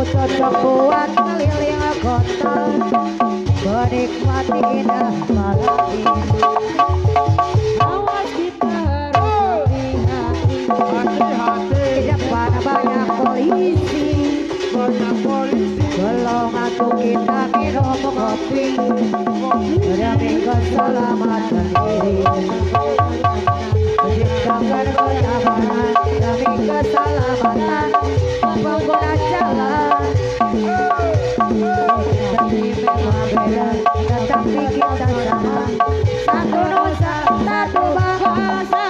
cocok buat keliling kota, menikmati indah malam ini. Awas kita hati-hati, di depan banyak polisi. Golongan tuh kita minum kopi demi keselamatan diri. Menciptakan kenyamanan demi keselamatan pengguna jalan. Tapi memang beda, tetapi kita sama. Satu nusa, satu bahasa.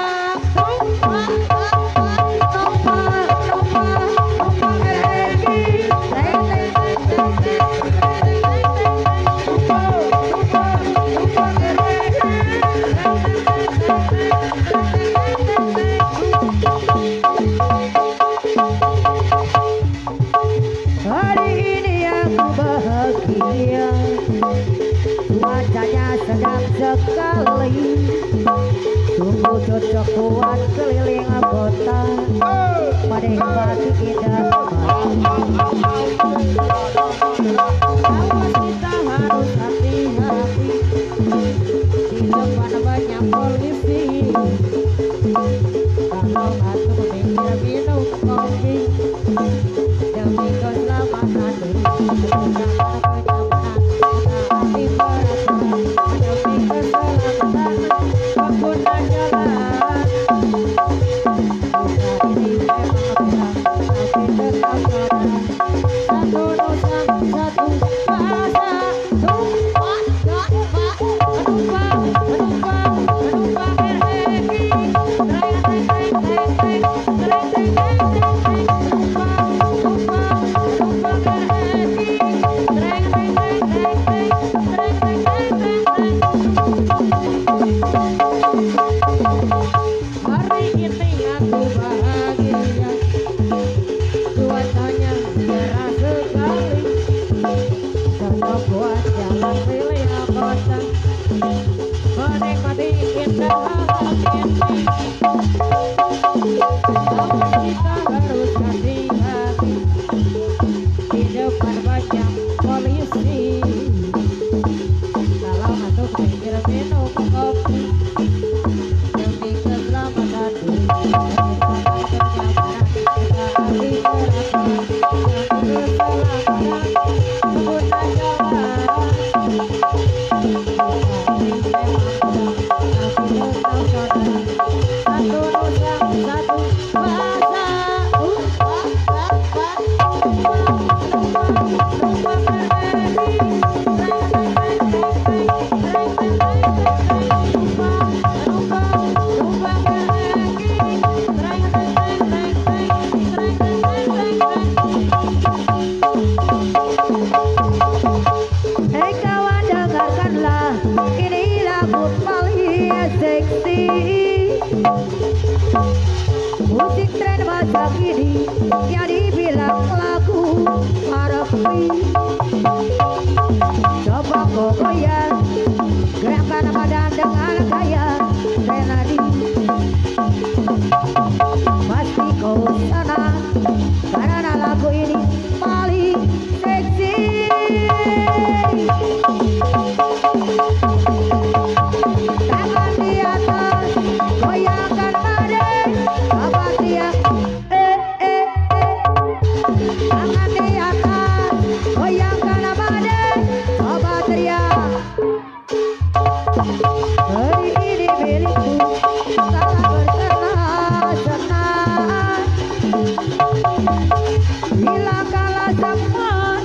Cuacanya sedap sekali, sungguh cocok buat keliling kota, menikmati indah. Awas kita harus hati-hati, di depan banyak polisi. Kalau ngantuk minggir minum kopi, demi keselamatan diri. Musik tren masa kini yang dibilang lagu R&B. Coba kau goyang, gerakkan badan dengan gaya Renadi. Pasti kau senang karena lagu ini paling seksi. Tangan di atas, goyangkan badan, coba teriak, tangan di atas, goyangkan badan, coba teriak. Hari ini milikku, sangat bersenang-senang. Bila kalah zaman,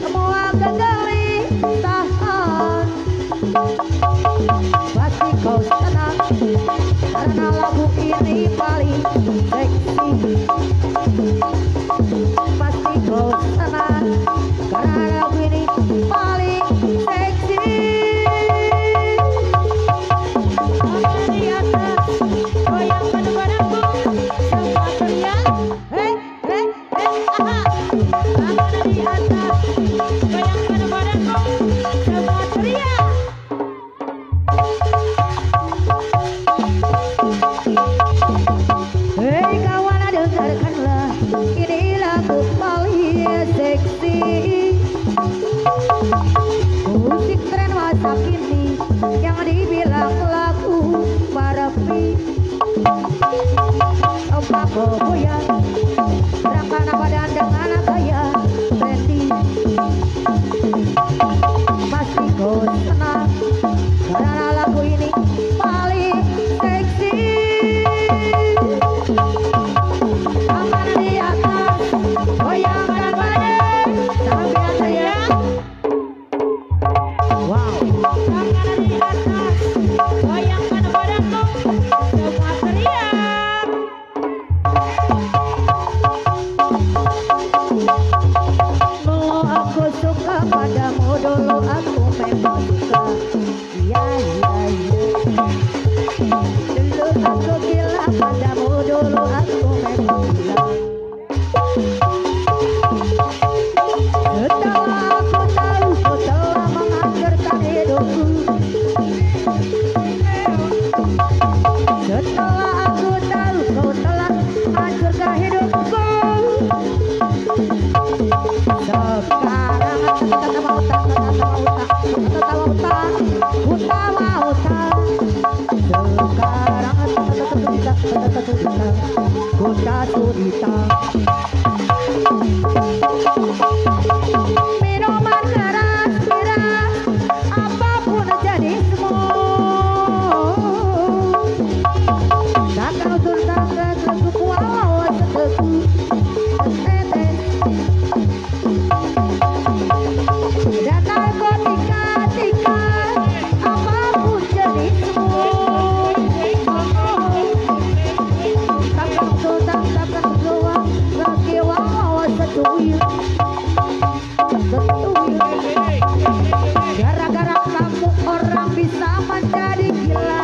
semua kegelisahan. Pasti kau senang karena lagu ini paling seksi. Pasti kau senang karena lagu ini paling seksi. Tangan di atas, goyangkan badanku, semua teriak, hey, hey, hey, aha. Tangan di atas, goyangkan badanku, semua teriak. Hei kawan, dengarkanlah, ini lagu paling seksi. Musik tren masa kini yang dibilang lagu R&B. Coba kau goyang, gerakkan badan dengan gaya trendy. Pasti kau senang karena lagu ini paling seksi. Tangan di atas, goyang. buta surita. Minuman keras keras apapun jadi semua. Takkan surta kesuku walau seteku tete. Dan narkotika tika apapun jadi semua. Takkan surta kesuku lagi walau setuil. Gara-gara kamu orang bisa menjadi gila.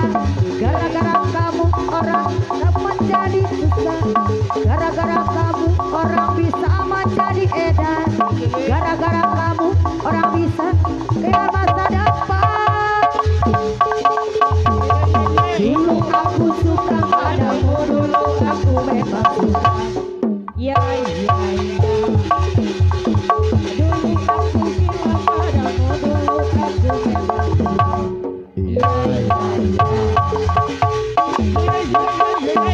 Gara-gara kamu orang menjadi susah. Gara-gara kamu orang bisa menjadi edan. Gara-gara kamu orang bisa lihat masa depan. Dulu aku suka padamu, dulu aku memang suka. Ya ya ya. Dulu aku gila padamu, dulu aku memang suka. Ya ya ya.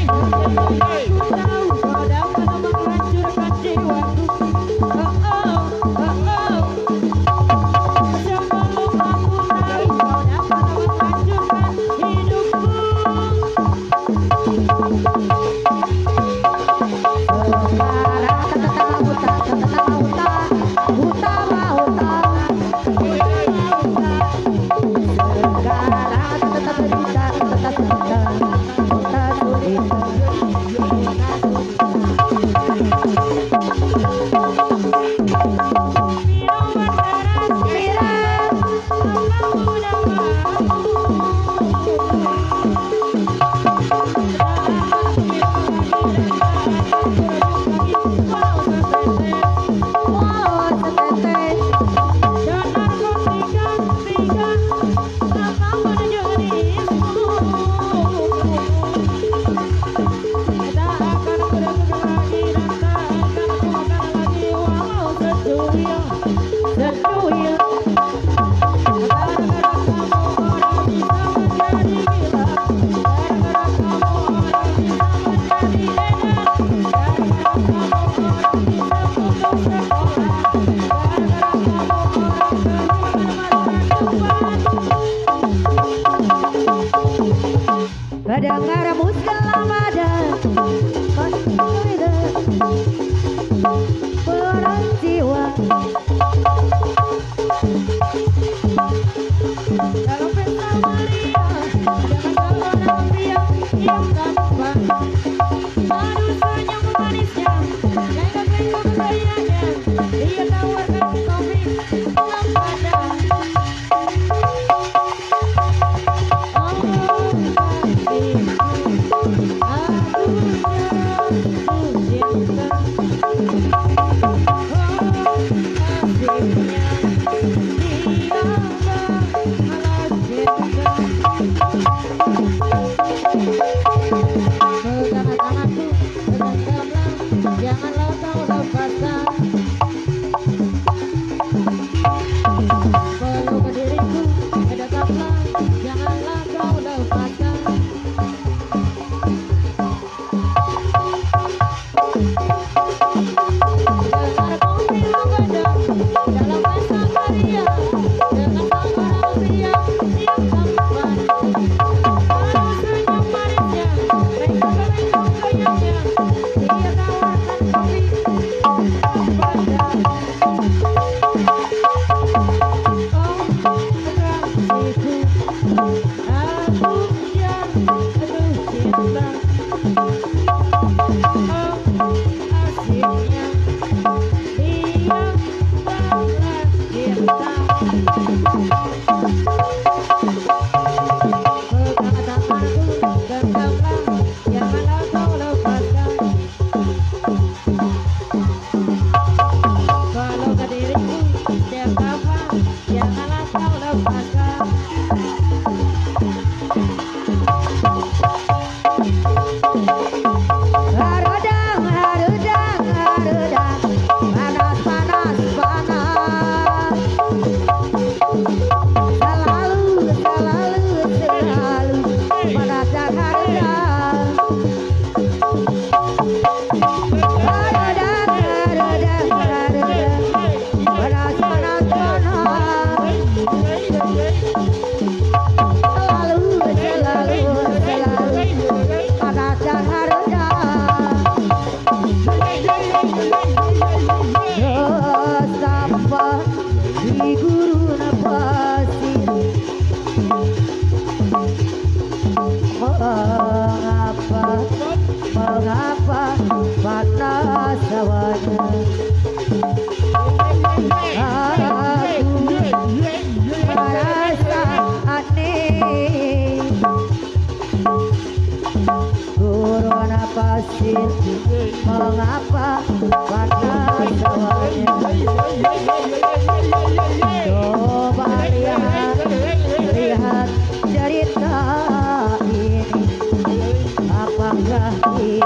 Aku tahu kau dapat menghancurkan jiwaku. Oh oh oh oh. Sebelum aku tahu kau dapat menghancurkan hidupku. Sekarang tetap buta, buta mauta. Sekarang tetap buta, buta surita. Kedengar musik lamada, perang jiwa. Dalam pesta Maria, jangan orang biang yang gampang. Madu senyum manisnya, lenggak-lenggok gayanya, dia tawarkan kopi lampada. Janganlah kau lepaskan peluk ke diriku, dekatlah, janganlah kau lepaskan. Dengar kopi lamada dalam pesta Maria, dengan sang pria yang tampan. Madu senyum manisnya, lenggak-lenggok gayanya, dia tawarkan kopi lampada. sawanya. Aku merasa aneh, corona pasir mengapa panas sawanya. Coba lihat cerita ini, apakah ini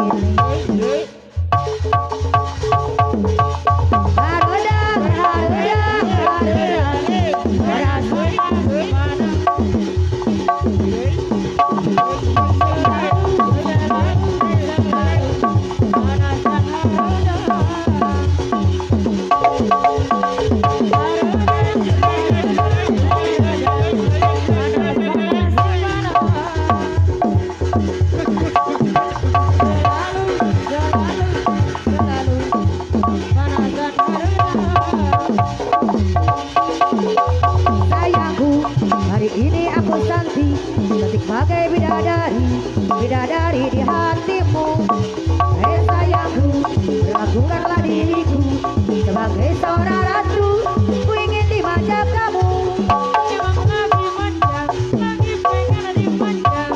bagai bidadari di hatimu. Hei sayangku, ragukanlah diriku sebagai seorang ratu. Ku ingin dimanja kamu. Emang lagi manja, lagi pengen dimanja,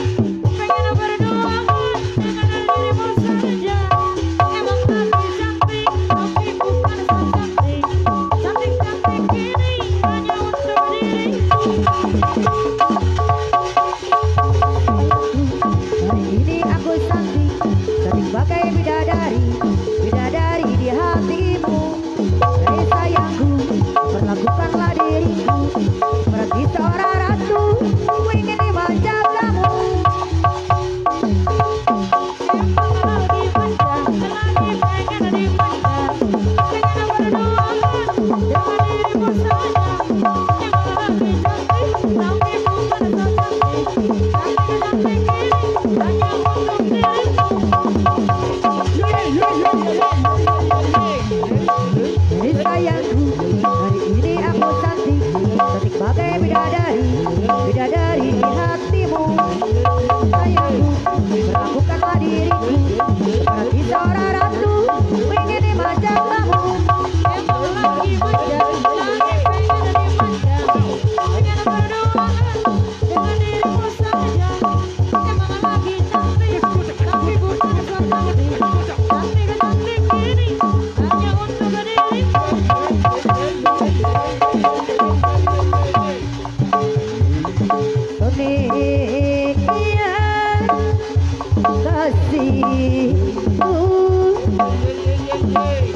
pengen berduaan dengan dirimu saja. Emang lagi cantik, tapi bukan so cantik. Cantik-cantik ini hanya untuk diriku. Bagai bidadari di hatimu. Hei sayangku, perlakukanlah diriku seperti seorang ratu. Ku ingin dimanja kamu. Emang lagi manja, lagi pengen dimanja, pengen berduaan dengan dirimu saja. Emang lagi cantik, tapi bukan so cantik. Cantik-cantik ini hanya untuk diriku. Hei sayangku, hari ini aku cantik, cantik bagai bidadari di hatimu. Sayangku, perlakukanlah diriku seperti seorang ratu. Ku ingin dimanja kamu. Emang lagi manja, lagi pengen dimanja, pengen berduaan dengan dirimu saja. Emang lagi cantik, tapi bukan so cantik. Cantik-cantik ini hanya untuk diriku. Dunia kasihku,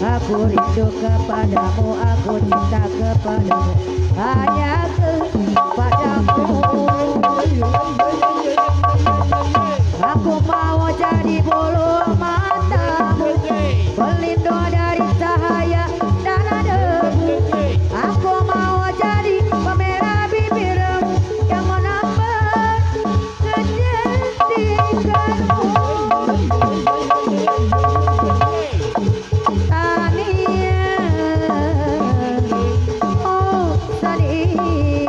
aku rindu kepadamu, aku cinta kepadamu, hanya kepadamu. Aku mau jadi bulu matamu, pelindung dari cahaya dan debu. Aku mau jadi pemerah bibirmu yang menambah kecantikanmu. Tania, oh Tania.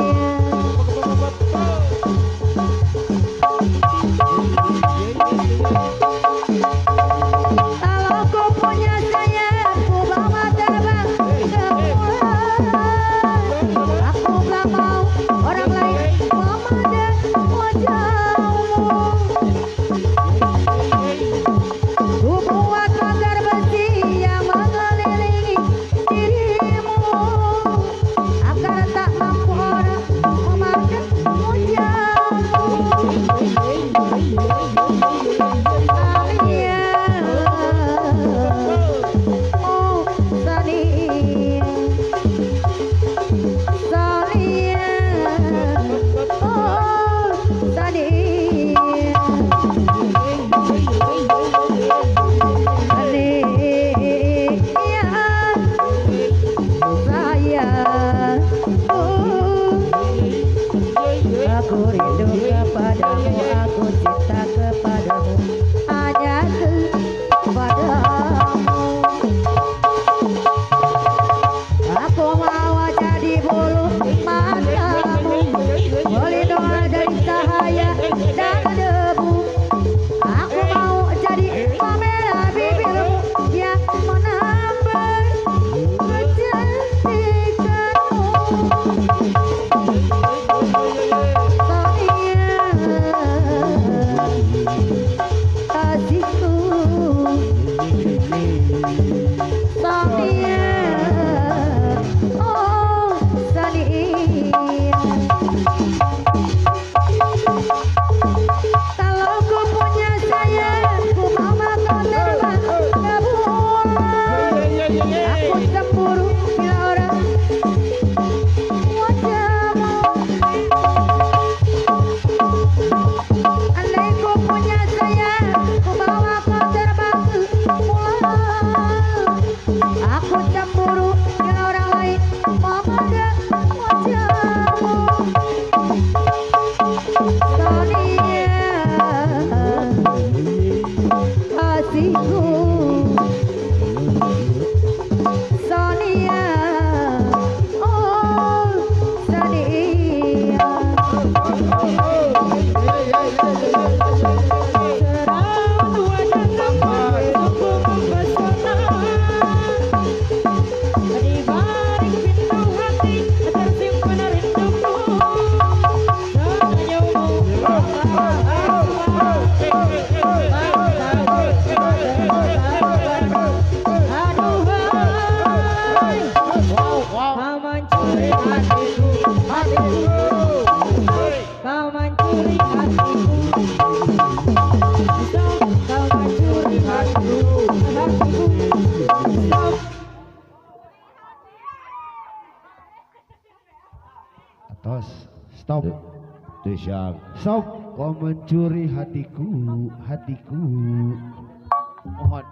Aku cemburu bila orang wajahmu. Andai ku punya sayang, ku bawa kau terbang ke pulau. Aku cemburu bila orang lain memandang wajahmu. Kasihku Sonia, oh Sonia, serawat wajah kamu sungguh mempesona. Di balik pintu hati tersimpan rinduku, senyummu. Kau mencuri hatiku, kau mencuri hatiku, kau mencuri hatiku. Atas, stop. Desyak, stop. Kau mencuri hatiku, hatiku. Mohon.